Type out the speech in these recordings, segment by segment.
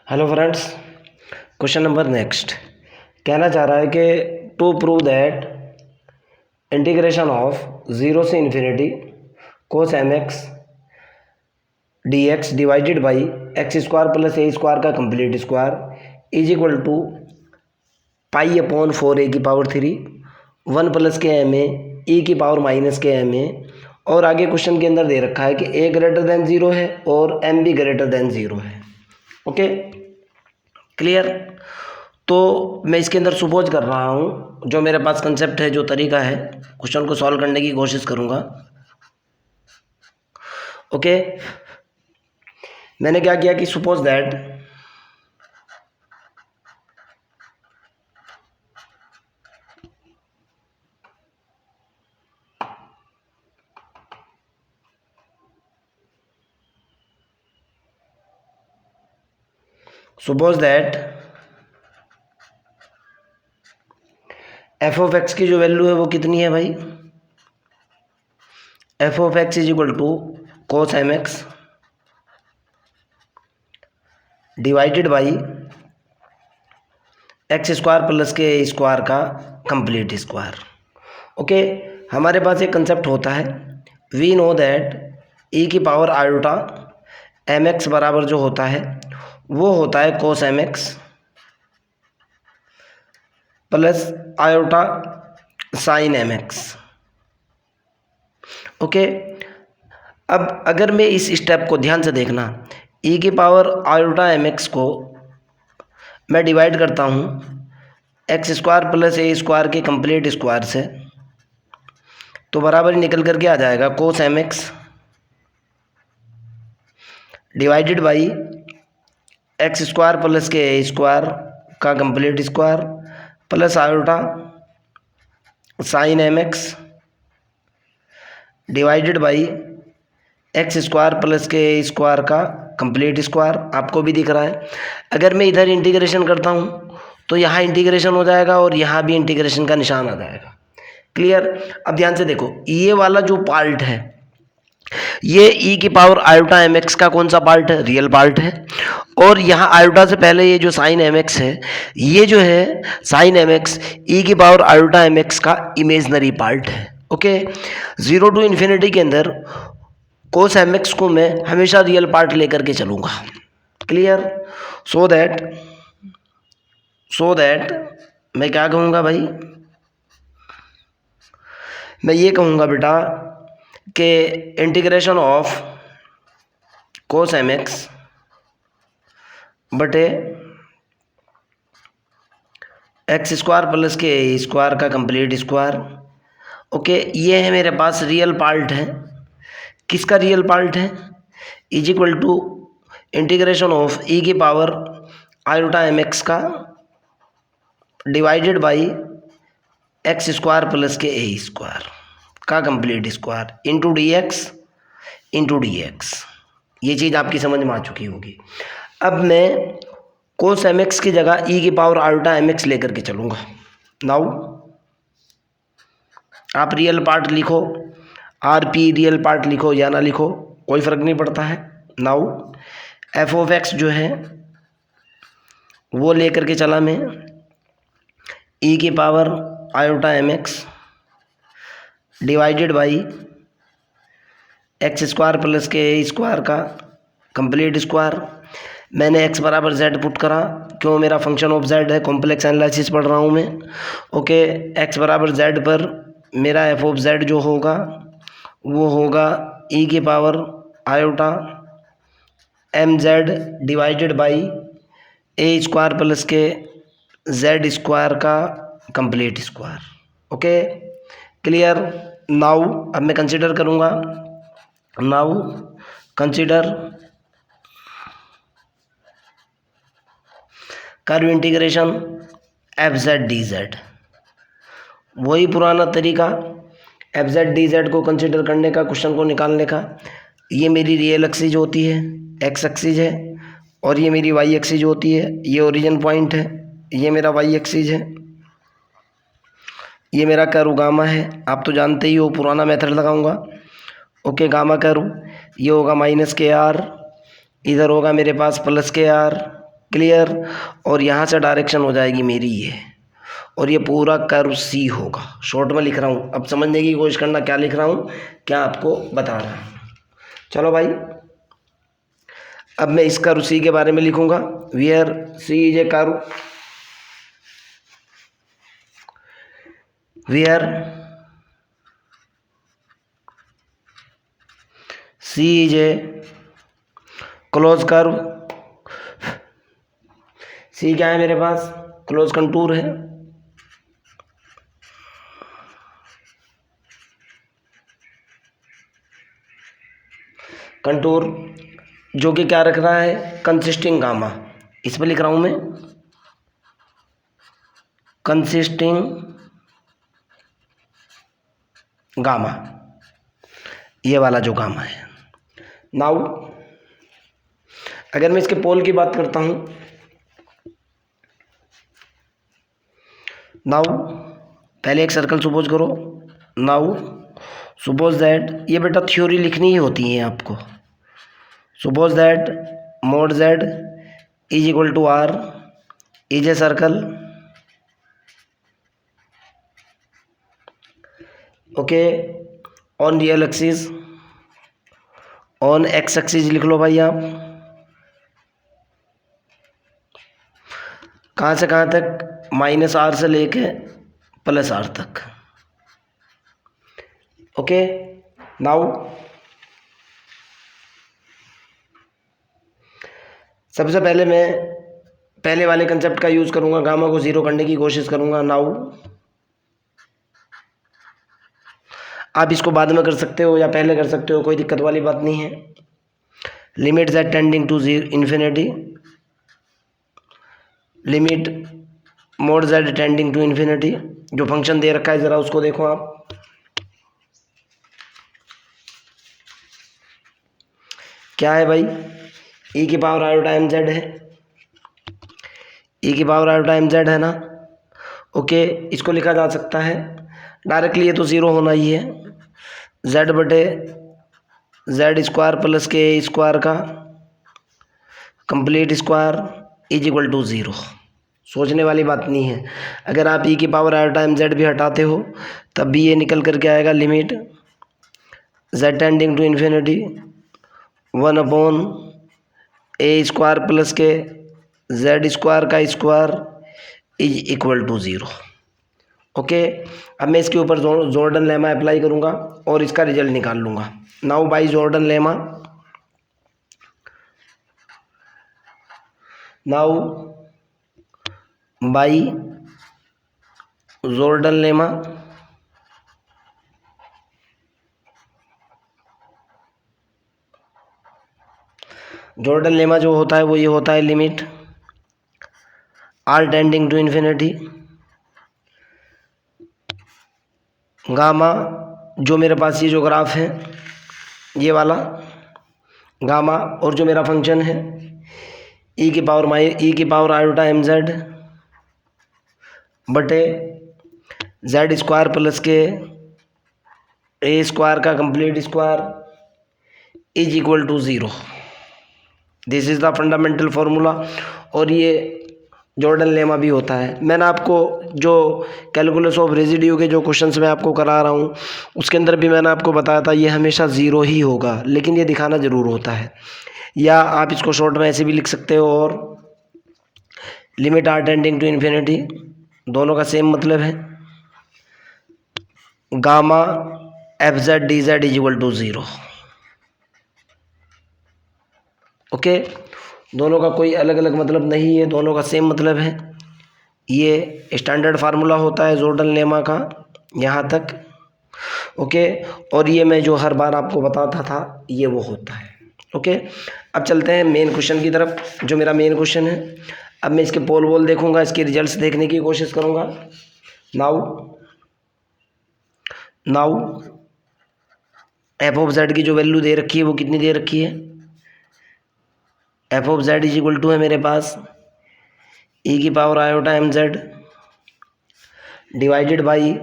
Hello friends, question number next कहना चाह रहा है कि to prove that integration of zero से infinity cos M X D X divided by x square plus A square का complete square is equal to pi upon 4 A की power 3 1 plus के M A की power minus के M A. और आगे question के अंदर दे रखा है कि ए ग्रेटर देन ज़ीरो है और एम भी ग्रेटर देन ज़ीरो है। Okay, clear. तो मैं इसके अंदर सुपोज कर रहा हूँ, जो मेरे पास कंसेप्ट है, जो तरीका है, क्वेश्चन को सॉल्व करने की कोशिश करूँगा। ओके, मैंने क्या किया कि suppose that f of x की जो वैल्यू है वो कितनी है भाई? F of x is equal to cos M x divided by x square plus के स्क्वायर का कंप्लीट स्क्वायर। ओके, हमारे पास एक कंसेप्ट होता है, वी नो दैट ई की पावर आयोटा एम एक्स बराबर जो होता है वो होता है cos M X plus iota sine M X. Okay, अब अगर मैं इस स्टेप को ध्यान से देखना, ई की पावर आयोटा एम एक्स को मैं डिवाइड करता हूँ एक्स स्क्वायर प्लस ए स्क्वायर के कंप्लीट स्क्वायर से, तो बराबर ही निकल करके आ जाएगा cos M x divided by x square plus के ए स्क्वायर का complete square plus iota sine M x divided by x square plus के ए स्क्वायर का कंप्लीट स्क्वायर। आपको भी दिख रहा है। अगर मैं इधर इंटीग्रेशन करता हूँ तो यहाँ इंटीग्रेशन हो जाएगा और यहाँ भी इंटीग्रेशन का निशान आ जाएगा। क्लियर। अब ध्यान से देखो, ये वाला जो पार्ट है, ये ई की पावर आयोटा एम एक्स का कौन सा पार्ट है? रियल पार्ट है। और यहाँ आयोटा से पहले ये जो साइन एम एक्स है, ये जो है साइन एम एक्स ई की पावर आयोटा एम एक्स का इमेजनरी पार्ट है। ओके, जीरो टू इन्फिनिटी के अंदर कोस एम एक्स को मैं हमेशा रियल पार्ट लेकर के चलूँगा। क्लियर। सो दैट मैं क्या कहूँगा भाई? मैं ये कहूँगा बेटा कि integration of cos M X बटे एक्स स्क्वायर प्लस के स्क्वायर का कंप्लीट स्क्वायर। ओके, ये है मेरे पास रियल पार्ट है। किसका रियल पार्ट है? Is equal to integration of E की पावर आयोटा एम एक्स का divided by x square plus के ए स्क्वायर का complete square into D X. ये चीज़ आपकी समझ में आ चुकी होगी। अब मैं कोस एम एक्स की जगह ई की पावर आयोटा एम एक्स लेकर के चलूँगा। नाउ आप रियल पार्ट लिखो, आर पी रियल पार्ट लिखो या ना लिखो, कोई फ़र्क नहीं पड़ता है। नाउ एफ ऑफ एक्स जो है वो लेकर के चला मैं ई की power iota M x divided by x square plus के ए स्क्वायर का कंप्लीट स्क्वायर। मैंने एक्स बराबर जेड पुट करा, क्यों? मेरा फंक्शन ऑफ जेड है, कॉम्प्लेक्स एनालिसिस पढ़ रहा हूँ मैं। ओके, एक्स बराबर जेड पर मेरा एफ ऑफ जेड जो होगा वो होगा ई की power iota M Z divided by A square plus के जेड स्क्वायर का complete square. Okay, clear. Now अब मैं कंसिडर करूँगा, now consider curve integration F Z D z. वही पुराना तरीका, एफ जेड डी जेड को कंसिडर करने का, क्वेश्चन को निकालने का। ये मेरी रियल एक्सिस होती है, एक्स एक्सिस है, और ये मेरी वाई एक्सिस होती है। ये ओरिजिन पॉइंट है, ये मेरा वाई एक्सिस है, ये मेरा कर्व गामा है। आप तो जानते ही हो, पुराना मेथड लगाऊंगा। ओके, गामा कर्व ये होगा माइनस के आर, इधर होगा मेरे पास प्लस के आर। क्लियर। और यहाँ से डायरेक्शन हो जाएगी मेरी ये, और ये पूरा कर्व सी होगा। शॉर्ट में लिख रहा हूँ, अब समझने की कोशिश करना क्या लिख रहा हूँ, क्या आपको बता रहा हूँ। चलो भाई, अब मैं इस कर्व सी के बारे में लिखूंगा। Where C is a curve, where C is a close curve. C क्या है मेरे पास, क्लोज कंटूर है। कंटूर जो कि क्या रख रहा है, कंसिस्टिंग गामा। इस पर लिख रहा हूं मैं कंसिस्टिंग गामा, ये वाला जो गामा है। नाउ अगर मैं इसके पोल की बात करता हूं, नाउ पहले एक सर्कल सपोज करो। नाउ सपोज दैट, ये बेटा थ्योरी लिखनी ही होती है आपको। Suppose that mod z is equal to r is a circle, okay, on real axis, on x axis लिख लो भाई आप। कहाँ से कहाँ तक, -r से लेके +r तक, ओके। नाउ सबसे पहले मैं पहले वाले कंसेप्ट का यूज करूंगा, गामा को जीरो करने की कोशिश करूंगा। नाउ आप इसको बाद में कर सकते हो या पहले कर सकते हो, कोई दिक्कत वाली बात नहीं है। Limit z tending to infinity, limit mod z tending to infinity. जो फंक्शन दे रखा है ज़रा उसको देखो आप। क्या है भाई, e की पावर आयोटा mz है, e की पावर आयोटा mz है ना, ओके। इसको लिखा जा सकता है डायरेक्टली, ये तो ज़ीरो होना ही है, z बटे जेड स्क्वायर प्लस के स्क्वायर का complete square is equal to zero. सोचने वाली बात नहीं है। अगर आप e की पावर आयोटा mz भी हटाते हो तब भी ये निकल करके आएगा, limit z tending to infinity 1/a square plus के जेड स्क्वायर का square is equal to zero, okay. अब मैं इसके ऊपर जॉर्डन लेमा अप्लाई करूँगा और इसका रिजल्ट निकाल लूँगा। Now by Jordan lemma, now by Jordan lemma, Jordan lemma जो होता है वो ये होता है, limit r tending to infinity gamma, जो मेरे पास ये जो ग्राफ है ये वाला गामा, और जो मेरा फंक्शन है e की पावर आयोटा mz बटे z square plus k a square का complete square is equal to zero. This is the fundamental formula. और ये जॉर्डन लेमा भी होता है। मैंने आपको जो कैलकुलस ऑफ रेजिड्यू के जो क्वेश्चंस मैं आपको करा रहा हूँ उसके अंदर भी मैंने आपको बताया था ये हमेशा ज़ीरो ही होगा, लेकिन ये दिखाना ज़रूर होता है। या आप इसको शॉर्ट में ऐसे भी लिख सकते हो, और limit r tending to infinity, दोनों का सेम मतलब है, gamma fz dz is equal to zero, okay. दोनों का कोई अलग अलग मतलब नहीं है, दोनों का सेम मतलब है। ये स्टैंडर्ड फार्मूला होता है जॉर्डन लेमा का यहाँ तक, ओके। और ये मैं जो हर बार आपको बताता था ये वो होता है, ओके। अब चलते हैं मेन क्वेश्चन की तरफ, जो मेरा मेन क्वेश्चन है। अब मैं इसके पोल वोल देखूंगा, इसके रिजल्ट्स देखने की कोशिश करूंगा। नाउ एफ ऑफ जेड की जो वैल्यू दे रखी है वो कितनी दे रखी है, F of Z is equal to है मेरे पास e की power iota mz divided by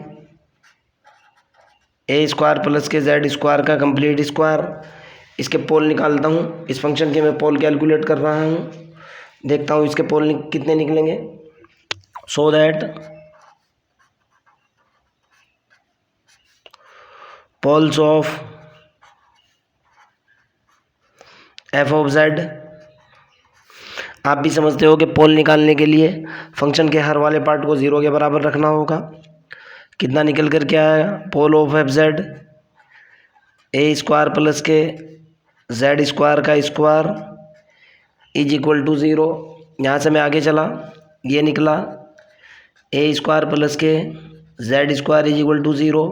a square plus के जेड स्क्वायर का कंप्लीट स्क्वायर। इसके पोल निकालता हूँ, इस फंक्शन के मैं पोल कैलकुलेट कर रहा हूँ। देखता हूँ इसके पोल कितने निकलेंगे। So that poles of F of Z, आप भी समझते हो कि पोल निकालने के लिए फंक्शन के हर वाले पार्ट को 0 के बराबर रखना होगा। कितना निकल कर के आएगा, pole of F Z A square plus के जेड स्क्वायर का स्क्वायर इज इक्वल टू 0। यहाँ से मैं आगे चला, ये निकला ए स्क्वायर प्लस के Z square is equal to 0।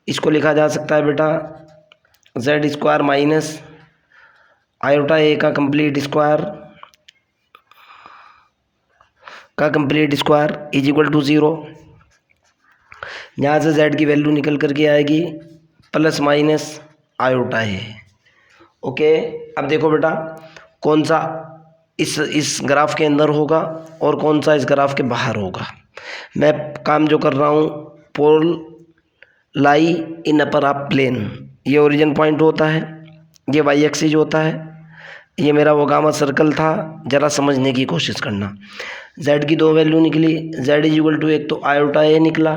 इसको लिखा जा सकता है बेटा जेड स्क्वायर माइनस आयोटा ए का complete square is equal to 0। यहाँ से z की वैल्यू निकल करके आएगी प्लस माइनस आयोटा है। ओके, अब देखो बेटा कौन सा इस ग्राफ के अंदर होगा और कौन सा इस ग्राफ के बाहर होगा। मैं काम जो कर रहा हूँ, पोल लाई इन अपर हाफ प्लेन, ये ओरिजिन पॉइंट होता है, ये वाई एक्सिस होता है, ये मेरा वो गामा सर्कल था। ज़रा समझने की कोशिश करना। z की 2 वैल्यू निकली, z इज इक्वल टू एक तो आयोटा ए निकला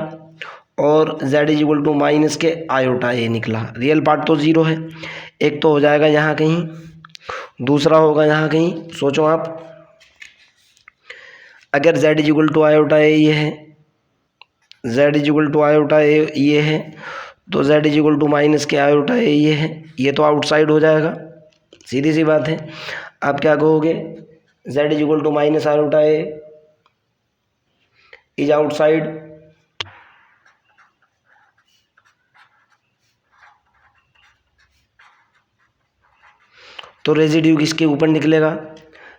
और z is equal to minus के आयोटा ए निकला। रियल पार्ट तो 0 है, एक तो हो जाएगा यहाँ कहीं, दूसरा होगा यहाँ कहीं। सोचो आप, अगर z is equal to iota A ये है, z is equal to iota A ये है, तो z is equal to minus के आयोटा ए ये है, ये तो आउटसाइड हो जाएगा, सीधी सी बात है। आप क्या कहोगे, z is equal to minus iota A is outside, तो रेजिड्यू किसके ऊपर निकलेगा,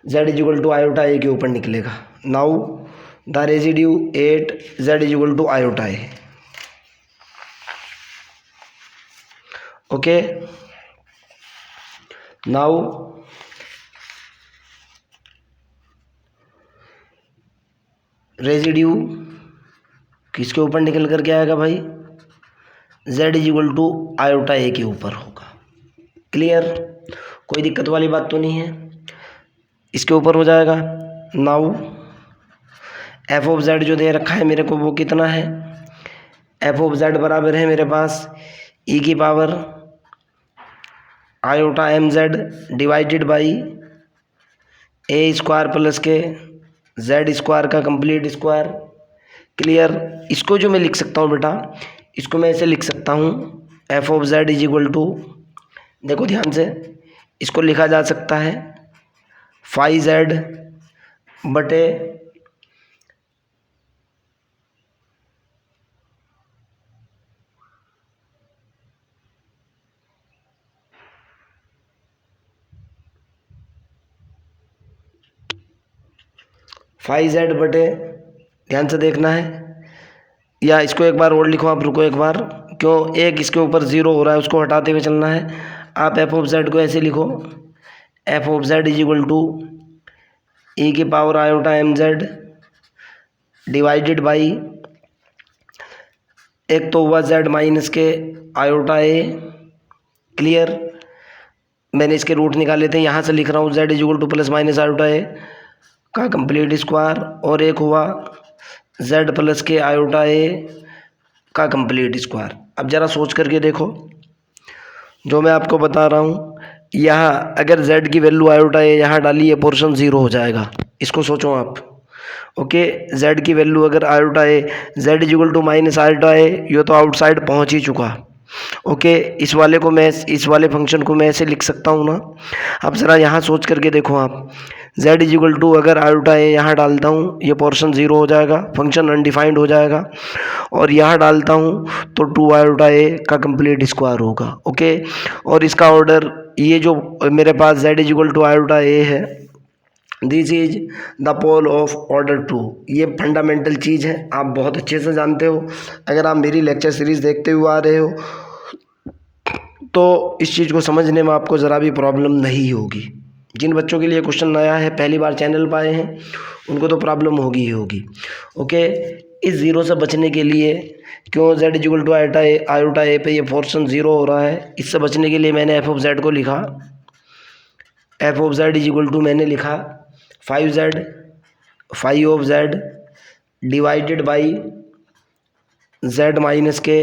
z is equal to iota ए के ऊपर निकलेगा। Now the residue at z is equal to iota A. Okay, now residue किसके ऊपर निकल कर के आएगा भाई, z is equal to iota ए के ऊपर होगा। क्लियर, कोई दिक्कत वाली बात तो नहीं है, इसके ऊपर हो जाएगा। नाउ एफ ऑफ जेड जो दे रखा है मेरे को वो कितना है, एफ ऑफ जेड बराबर है मेरे पास ई की power iota M Z divided by A square plus के जेड स्क्वायर का कंप्लीट स्क्वायर। क्लियर, इसको जो मैं लिख सकता हूँ बेटा, इसको मैं ऐसे लिख सकता हूँ F of Z is equal to, देखो ध्यान से, इसको लिखा जा सकता है फाई जेड बटे फाई जेड बटे, ध्यान से देखना है, या इसको एक बार और लिखो आप, रुको एक बार, क्यों एक इसके ऊपर 0 हो रहा है उसको हटाते हुए चलना है। आप एफ ऑफ जेड को ऐसे लिखो, F of Z is equal to E की power iota M Z divided by, एक तो हुआ जेड माइनस के आयोटा ए। क्लियर, मैंने इसके रूट निकाले थे, यहाँ से लिख रहा हूँ Z is equal to plus minus iota ए का कंप्लीट स्क्वायर, और एक हुआ z प्लस के आयोटा ए का कंप्लीट स्क्वायर। अब ज़रा सोच करके देखो जो मैं आपको बता रहा हूँ, यहाँ अगर z की वैल्यू आयोटा ए यहाँ डाली, ये पोर्शन 0 हो जाएगा। इसको सोचो आप। ओके, z की वैल्यू अगर iota A, z is equal to minus iota A, ये तो आउटसाइड पहुँच ही चुका। ओके, इस वाले फंक्शन को मैं ऐसे लिख सकता हूँ ना। अब ज़रा यहाँ सोच करके देखो आप, z इज इक्वल टू अगर आयोटा ए यहाँ डालता हूँ, ये पोर्शन 0 हो जाएगा, फंक्शन अनडिफाइंड हो जाएगा, और यहाँ डालता हूँ तो 2 आयोटा ए का कंप्लीट स्क्वायर होगा। ओके, और इसका ऑर्डर, ये जो मेरे पास z is equal to iota ए है, this is the pole of order 2। ये फंडामेंटल चीज़ है, आप बहुत अच्छे से जानते हो। अगर आप मेरी लेक्चर सीरीज़ देखते हुए आ रहे हो तो इस चीज़ को समझने में आपको ज़रा भी प्रॉब्लम नहीं होगी। जिन बच्चों के लिए क्वेश्चन नया है, पहली बार चैनल पर आए हैं, उनको तो प्रॉब्लम होगी ही होगी। ओके, इस 0 से बचने के लिए, क्यों z is equal to iota A पे ये पोर्शन 0 हो रहा है, इससे बचने के लिए मैंने एफ ऑफ जेड को लिखा, F of Z is equal to मैंने लिखा 5z phi of z divided by z minus के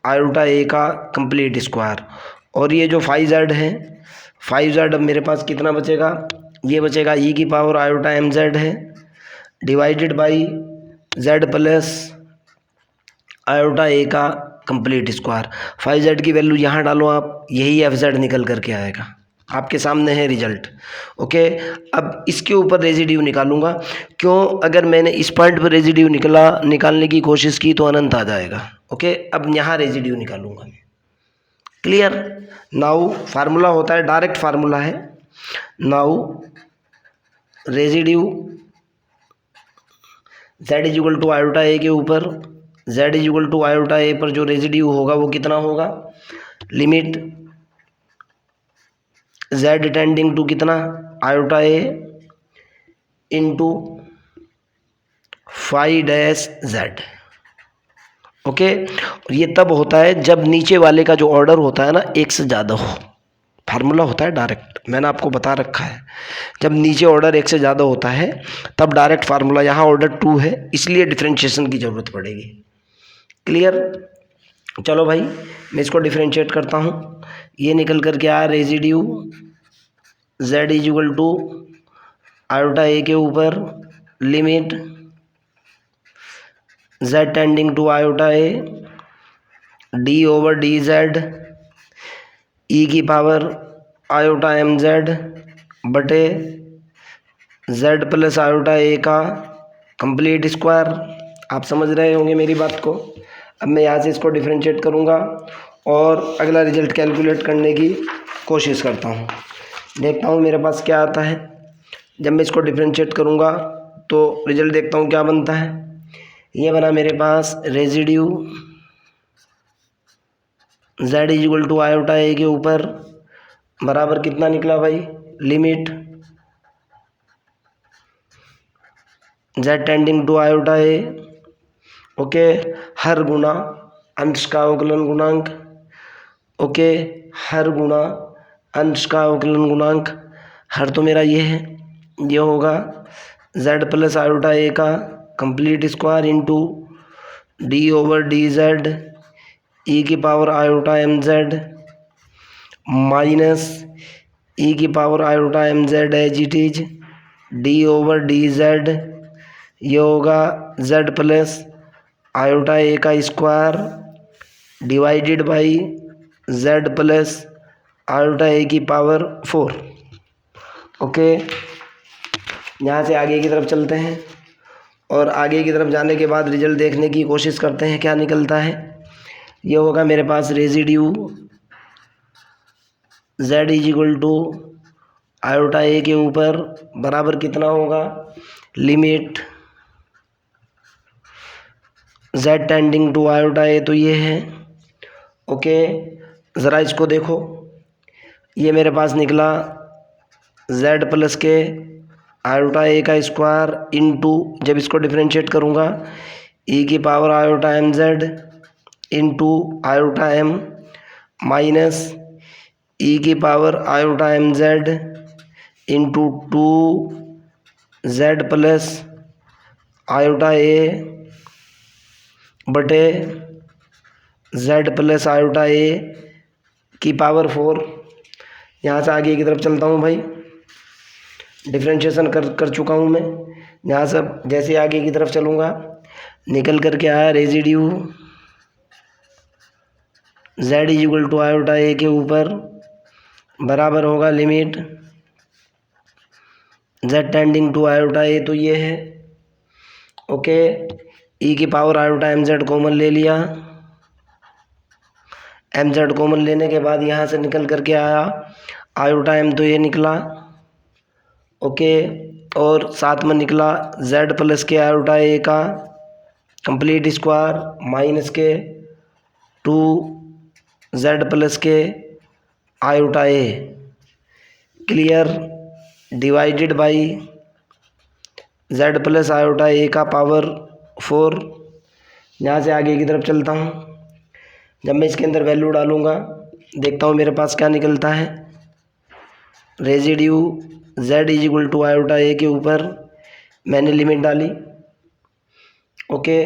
आयोटा ए का कंप्लीट स्क्वायर। और ये जो 5z है 5z अब मेरे पास कितना बचेगा, ये बचेगा e की पावर आयोटा mz है divided by z plus iota ए का कंप्लीट स्क्वायर। 5z की वैल्यू यहाँ डालो आप, यही fz निकल करके आएगा, आपके सामने है रिजल्ट। ओके, अब इसके ऊपर रेजिड्यू निकालूंगा। क्यों, अगर मैंने इस पॉइंट पर रेजिड्यू निकालने की कोशिश की तो अनंत आ जाएगा। ओके, अब यहाँ रेजिड्यू निकालूंगा। क्लियर। नाउ फार्मूला होता है, डायरेक्ट फार्मूला है। Now residue z is equal to iota ए के ऊपर, z is equal to iota A पर जो रेजिड्यू होगा वो कितना होगा, लिमिट z टेंडिंग टू कितना, iota A into phi dash z। Okay, और ये तब होता है जब नीचे वाले का जो ऑर्डर होता है ना एक से ज़्यादा हो। फार्मूला होता है डायरेक्ट, मैंने आपको बता रखा है। जब नीचे ऑर्डर एक से ज़्यादा होता है तब डायरेक्ट फार्मूला, यहाँ ऑर्डर 2 है इसलिए डिफरेंशिएशन की ज़रूरत पड़ेगी। क्लियर। चलो भाई मैं इसको डिफरेंशिएट करता हूँ। ये निकल कर के आया residue z is equal to iota ए के ऊपर limit z tending to iota A D over D Z ई की पावर आयोटा एम जेड बटे z प्लस आयोटा ए का कंप्लीट स्क्वायर। आप समझ रहे होंगे मेरी बात को। अब मैं यहाँ से इसको डिफरेंशिएट करूँगा और अगला रिजल्ट कैलकुलेट करने की कोशिश करता हूँ, देखता हूँ मेरे पास क्या आता है। जब मैं इसको डिफरेंशिएट करूँगा तो रिजल्ट देखता हूँ क्या बनता है। ये बना मेरे पास residue z is equal to iota ए के ऊपर बराबर कितना निकला भाई, limit z tending to iota A. Okay, हर गुना अंश का अवकलन गुणांक। ओके, हर गुना अंश का अवकलन गुणांक। हर तो मेरा ये है, ये होगा z प्लस आयोटा ए का complete square into d over D Z ई की power iota M z minus e की power iota M z as it is d over D z. ये होगा z प्लस आयोटा ए का square divided by z plus iota a की power 4। Okay, यहाँ से आगे की तरफ चलते हैं और आगे की तरफ जाने के बाद रिजल्ट देखने की कोशिश करते हैं क्या निकलता है। ये होगा मेरे पास residue z is equal to iota ए के ऊपर बराबर कितना होगा, limit z tending to iota a, तो ये है। ओके, ज़रा इसको देखो, ये मेरे पास निकला z प्लस के आयोटा ए का स्क्वायर इंटू, जब इसको डिफरेंशिएट करूँगा e की power iota M z into iota m minus e की power iota M z into 2z plus iota a बटे z प्लस आयोटा ए की पावर 4। यहाँ से आगे की तरफ चलता हूँ भाई, डिफरेंशिएशन कर चुका हूँ मैं। यहाँ से जैसे आगे की तरफ चलूँगा निकल करके आया residue z is equal to iota ए के ऊपर बराबर होगा limit z tending to iota a, तो ये है। ओके, ई की power iota M z common ले लिया, एम जेड कॉमन लेने के बाद यहाँ से निकल करके आया आयोटा एम, तो ये निकला। ओके, और साथ में निकला z प्लस के आयोटा ए का कंप्लीट स्क्वायर माइनस के 2z प्लस के iota A clear divided by z plus iota ए का पावर 4। यहाँ से आगे की तरफ चलता हूँ, जब मैं इसके अंदर वैल्यू डालूँगा देखता हूँ मेरे पास क्या निकलता है। Residue z is equal to iota ए के ऊपर मैंने लिमिट डाली। ओके,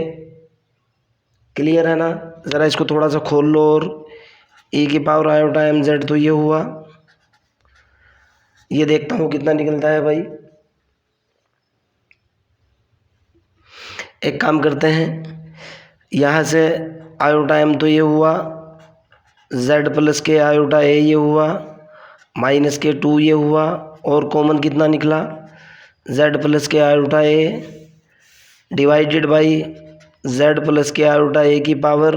क्लियर है ना? ज़रा इसको थोड़ा सा खोल लो। और e की पावर आयोटा एम जेड, तो ये हुआ। ये देखता हूँ कितना निकलता है भाई। एक काम करते हैं, यहाँ से आयोटा एम तो ये हुआ, z प्लस के आयोटा ए ये हुआ, माइनस के 2 ये हुआ, और कॉमन कितना निकला, z प्लस के iota A divided by z plus के आयोटा ए की पावर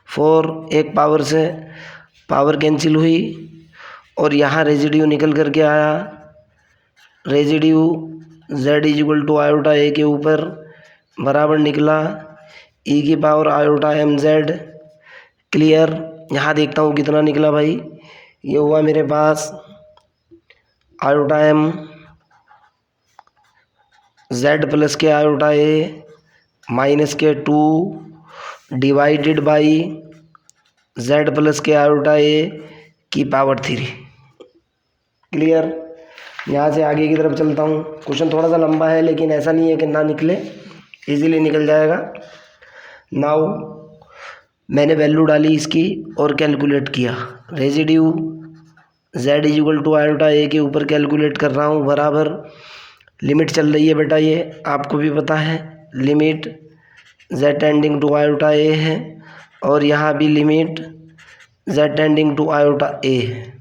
4। एक पावर से पावर कैंसिल हुई और यहाँ रेजिड्यू निकल करके आया। Residue z is equal to iota ए के ऊपर बराबर निकला e की power iota M z. Clear? यहाँ देखता हूँ कितना निकला भाई। ये हुआ मेरे पास आयोटा एम z प्लस के आयोटा ए माइनस के 2 डिवाइडेड बाई z प्लस के आयोटा ए की पावर 3। क्लियर? यहाँ से आगे की तरफ चलता हूँ। क्वेश्चन थोड़ा सा लंबा है, लेकिन ऐसा नहीं है कि ना निकले, इजीली निकल जाएगा। नाउ मैंने वैल्यू डाली इसकी और कैलकुलेट किया। Residue z is equal to iota ए के ऊपर कैलकुलेट कर रहा हूँ, बराबर लिमिट चल रही है बेटा, ये आपको भी पता है। Limit z tending to iota ए है और यहाँ भी limit z tending to iota ए है।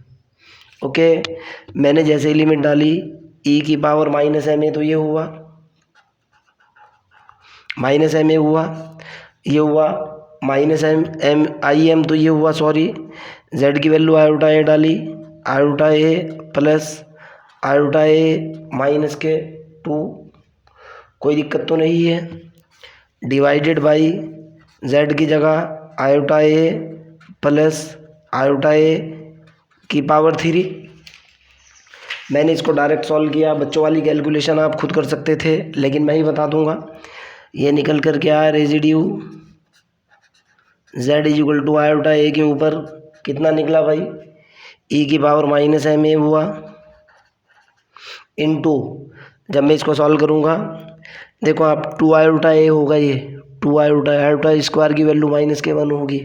ओके, मैंने जैसे ही लिमिट डाली e की पावर माइनस एम ए, तो ये हुआ माइनस एम ए हुआ, ये हुआ माइनस एम आई एम, तो ये हुआ, सॉरी, z की वैल्यू आयोटा ए डाली, iota A plus iota a minus के 2, कोई दिक्कत तो नहीं है, डिवाइडेड बाई z की जगह iota A plus iota a की पावर 3। मैंने इसको डायरेक्ट सॉल्व किया। बच्चों वाली कैलकुलेशन आप खुद कर सकते थे, लेकिन मैं ही बता दूंगा। ये निकल कर के आया residue z is equal to iota ए के ऊपर कितना निकला भाई, e की पावर माइनस एम ए हुआ, इनटू जब मैं इसको सॉल्व करूँगा, देखो आप 2 आयोटा ए होगा, ये 2 आयोटा स्क्वायर की वैल्यू माइनस के 1 होगी,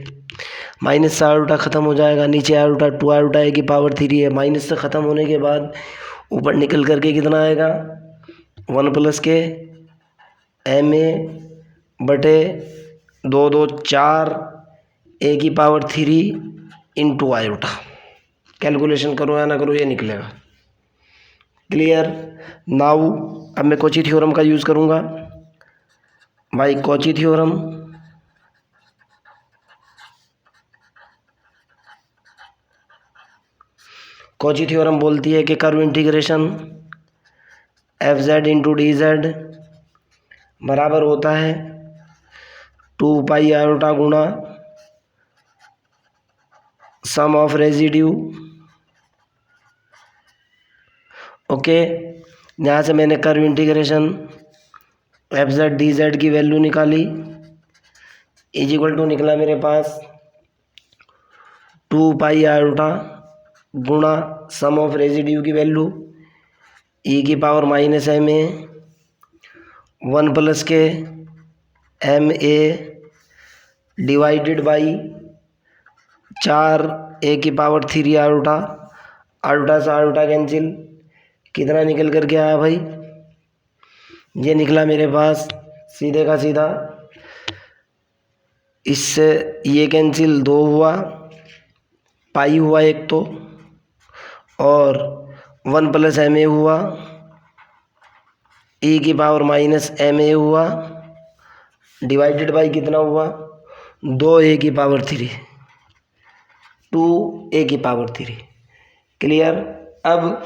माइनस से आयोटा ख़त्म हो जाएगा, नीचे आयोटा 2 आयोटा ए की पावर 3 है, माइनस से ख़त्म होने के बाद ऊपर निकल करके कितना आएगा, 1 प्लस के एम ए बटे 2 2 4 ए की पावर 3 इंटू आयोटा। कैलकुलेशन करो या ना करो, ये निकलेगा। क्लियर? नाउ अब मैं कॉची थ्योरम का यूज़ करूँगा भाई। कॉची थ्योरम कॉची थ्योरम बोलती है कि curve integration F z into d Z बराबर होता है 2 पाई आयोटा गुणा सम ऑफ रेजिड्यू। ओके, यहाँ से मैंने curve integration F Z D Z की वैल्यू निकाली, इज इक्वल टू निकला मेरे पास 2 पाई आयोटा गुणा सम ऑफ रेजिड्यू की वैल्यू e की power minus M A 1 plus के M A divided by 4 A की पावर 3 आयोटा। आयोटा से आयोटा कैंसिल, कितना निकल करके आया भाई, ये निकला मेरे पास सीधे का सीधा, इससे ये कैंसिल 2 हुआ, पाई हुआ एक तो, और 1 प्लस एम ए हुआ, e की पावर माइनस एम ए हुआ, डिवाइडेड बाई कितना हुआ, 2 ए की पावर 3, 2 ए की पावर 3। क्लियर? अब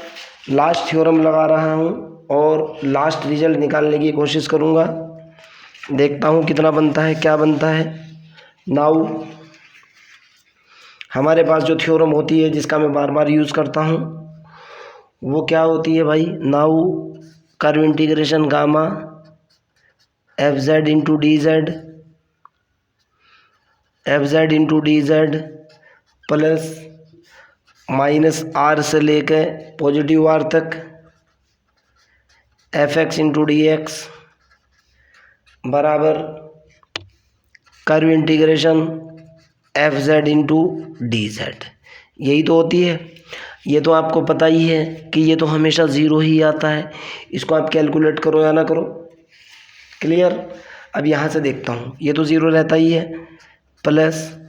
लास्ट थ्योरम लगा रहा हूँ और लास्ट रिजल्ट निकालने की कोशिश करूँगा। देखता हूँ कितना बनता है, क्या बनता है। नाउ हमारे पास जो थ्योरम होती है, जिसका मैं बार बार यूज़ करता हूँ, वो क्या होती है भाई। Now curve integration gamma f z into d z, f z into d z plus minus r से लेकर पॉजिटिव आर तक f x into D x बराबर curve integration F z into d z, यही तो होती है। ये तो आपको पता ही है कि ये तो हमेशा ज़ीरो ही आता है, इसको आप कैलकुलेट करो या ना करो। क्लियर। अब यहाँ से देखता हूँ, ये तो ज़ीरो रहता ही है, प्लस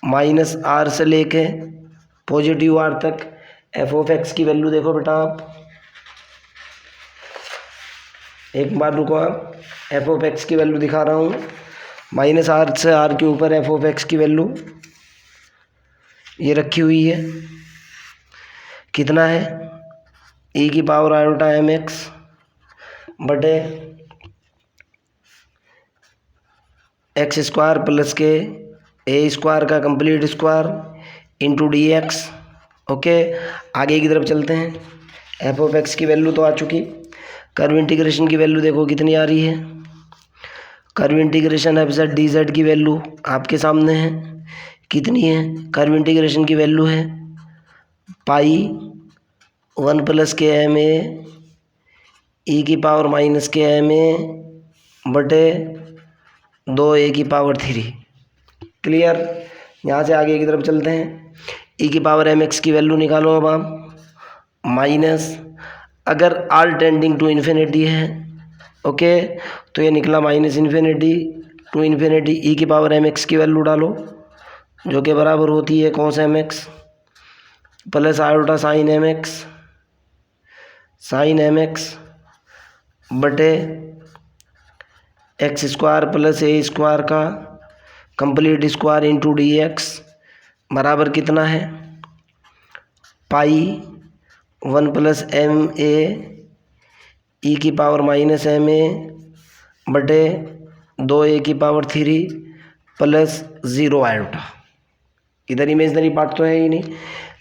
माइनस आर से लेके पॉजिटिव आर तक एफ ऑफ एक्स की वैल्यू देखो बेटा आप, एक बार रुको, आप एफ ऑफ एक्स की वैल्यू दिखा रहा हूँ। माइनस आर से आर के ऊपर एफ ऑफ एक्स की वैल्यू ये रखी हुई है, कितना है e की पावर आयोटा एम एक्स बटे एक्स स्क्वायर प्लस के ए स्क्वायर का complete square into D x. Okay, आगे की तरफ चलते हैं। एफ ऑफ एक्स की वैल्यू तो आ चुकी, कर्व इंटीग्रेशन की वैल्यू देखो कितनी आ रही है। Curve integration F Z D Z की वैल्यू आपके सामने है, कितनी है? कर्व इंटीग्रेशन की वैल्यू है पाई 1 प्लस के एम ए ई की पावर माइनस के एम ए बटे 2 की पावर 3। क्लियर। यहाँ से आगे की तरफ चलते हैं। ई की पावर एम एक्स की वैल्यू निकालो अब आप, माइनस, अगर आर टेंडिंग टू इन्फिनिटी है ओके तो ये निकला minus infinity to infinity E की पावर एम एक्स की वैल्यू डालो, जो कि बराबर होती है cos M X plus iota sine M X बटे एक्स स्क्वायर प्लस ए स्क्वायर का complete square into D x बराबर कितना है? पाई 1 प्लस एम ए ई की पावर माइनस एम ए बटे 2 की पावर 3 प्लस 0 आयोटा। इधर इमेजनरी पार्ट तो है ही नहीं,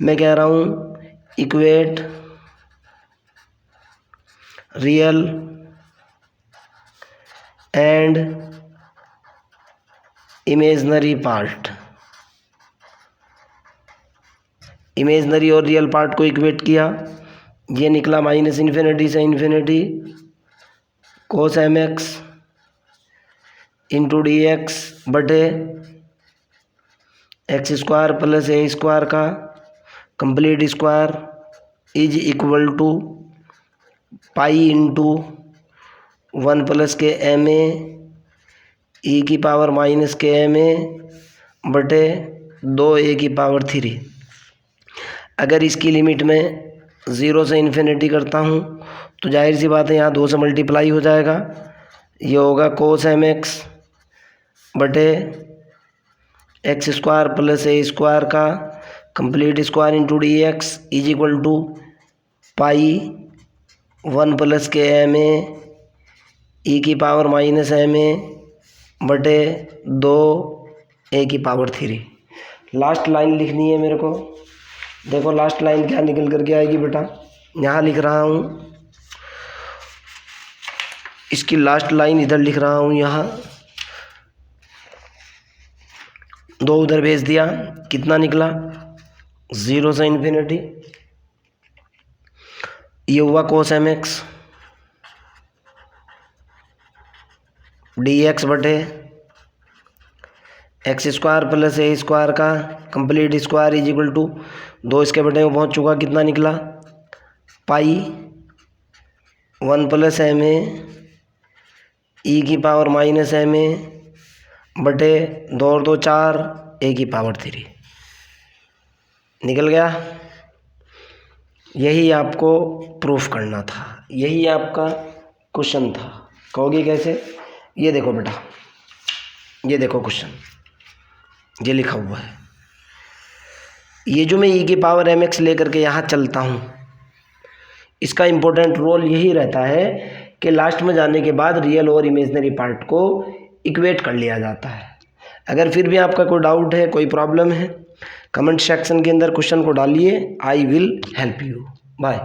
मैं कह रहा हूँ equate real and imaginary part. Imaginary और रियल पार्ट को इक्वेट किया, ये निकला माइनस इन्फिनिटी से infinity cos M x into D x बटे एक्स स्क्वायर प्लस ए स्क्वायर का complete square is equal to pi into 1 plus के एम ए ई की पावर माइनस के एम ए बटे 2 की पावर 3। अगर इसकी लिमिट में 0 से इन्फिनिटी करता हूँ तो जाहिर सी बात है यहाँ 2 से मल्टीप्लाई हो जाएगा, ये होगा कोस एम एक्स बटे एक्स स्क्वायर प्लस ए स्क्वायर का complete square into D X is equal to pi 1 plus के एम ए ई की पावर माइनस एम ए बटे 2 की पावर 3। लास्ट लाइन लिखनी है मेरे को, देखो लास्ट लाइन क्या निकल करके आएगी बेटा, यहाँ लिख रहा हूँ, इसकी लास्ट लाइन इधर लिख रहा हूँ, यहाँ 2 उधर भेज दिया, कितना निकला 0 से इन्फिनिटी, ये हुआ cos M X D x बटे एक्स स्क्वायर प्लस ए स्क्वायर का complete square is equal to 2 इसके बटे में पहुँच चुका, कितना निकला पाई 1 प्लस एम ए ई की पावर माइनस एम ए बटे 2 और 2 4 ए की पावर 3 निकल गया। यही आपको प्रूफ करना था, यही आपका क्वेश्चन था। कहोगे कैसे? ये देखो बेटा, ये देखो क्वेश्चन, ये लिखा हुआ है, ये जो मैं ई की पावर एम एक्स लेकर के यहाँ चलता हूँ, इसका इम्पोर्टेंट रोल यही रहता है कि लास्ट में जाने के बाद रियल और इमेजनरी पार्ट को इक्वेट कर लिया जाता है। अगर फिर भी आपका कोई डाउट है, कोई प्रॉब्लम है, कमेंट सेक्शन के अंदर क्वेश्चन को डालिए, I will help you. Bye.